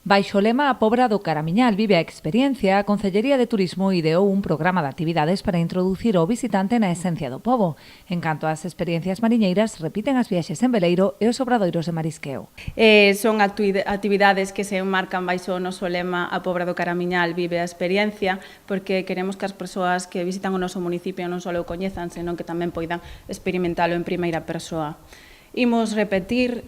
Baixo o lema A Pobra do Caramiñal vive a experiencia, a Concellería de Turismo ideou un programa de actividades para introducir o visitante na esencia do pobo. En canto ás experiencias mariñeiras, repiten as viaxes en veleiro e os obradoiros de marisqueo. Son actividades que se enmarcan baixo o noso lema A Pobra do Caramiñal vive a experiencia, porque queremos que as persoas que visitan o noso municipio non só o coñezan, senón que tamén poidan experimentalo en primeira persoa. Imos repetir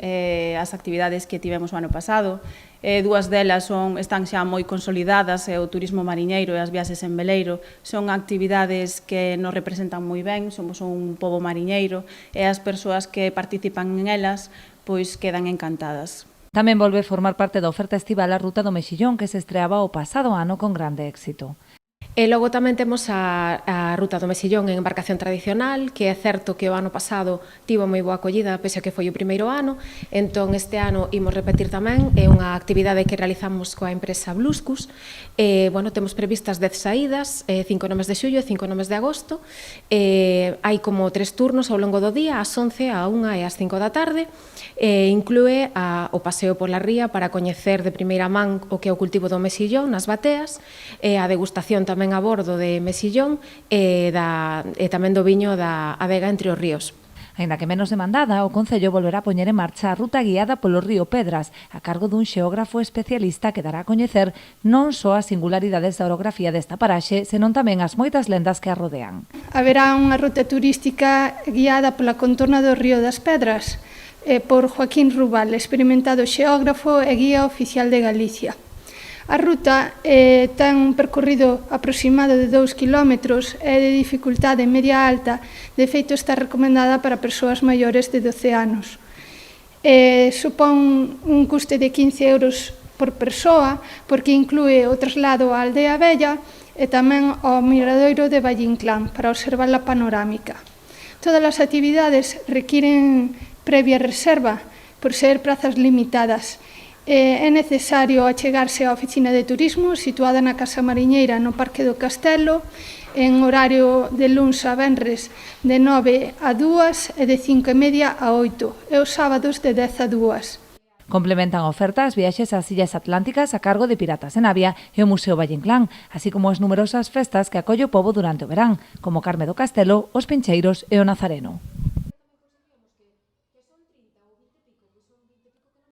as actividades que tivemos o ano pasado. Dúas delas están xa moi consolidadas, o turismo mariñeiro e as viaxes en veleiro. Son actividades que nos representan moi ben, somos un pobo mariñeiro e as persoas que participan en elas pois quedan encantadas. Tamén volve formar parte da oferta estival a Ruta do Mexillón, que se estreaba o pasado ano con grande éxito. E logo tamén temos a Ruta do Mexillón en embarcación tradicional, que é certo que o ano pasado tivo moi boa acollida, pese a que foi o primeiro ano, entón este ano imos repetir tamén, é unha actividade que realizamos coa empresa Bluscus. Temos previstas 10 saídas, 5 no mes de xullo e 5 no mes de agosto. Hai como 3 turnos ao longo do día, ás 11, á 1 e ás 5 da tarde. Inclúe o paseo pola ría para coñecer de primeira man o que é o cultivo do mexillón nas bateas, a degustación tamén a bordo de mexillón e tamén do viño da adega Entre os Ríos. Aínda que menos demandada, o Concello volverá a poñer en marcha a ruta guiada polo río Pedras, a cargo dun xeógrafo especialista que dará a coñecer non só as singularidades da orografía desta paraxe, senón tamén as moitas lendas que a rodean. Haberá unha ruta turística guiada pola contorna do río das Pedras, por Joaquín Rubal, experimentado xeógrafo e guía oficial de Galicia. A ruta ten un percorrido aproximado de 2 km e de dificultade media alta, de feito está recomendada para persoas maiores de 12 anos. Supón un custe de 15 euros por persoa, porque inclúe o traslado á Aldea Vella e tamén ao miradoiro de Vallinclán para observar a panorámica. Todas as actividades requiren previa reserva por ser prazas limitadas. É necesario achegarse á oficina de turismo situada na Casa Mariñeira no Parque do Castelo en horario de luns a venres de 9 a 2 e de 5:30 a 8 e os sábados de 10 a 2. Complementan a oferta as viaxes ás Illas Atlánticas a cargo de Piratas en Navia e o Museo Vallinclán, así como as numerosas festas que acolle o pobo durante o verán, como Carme do Castelo, os Pincheiros e o Nazareno.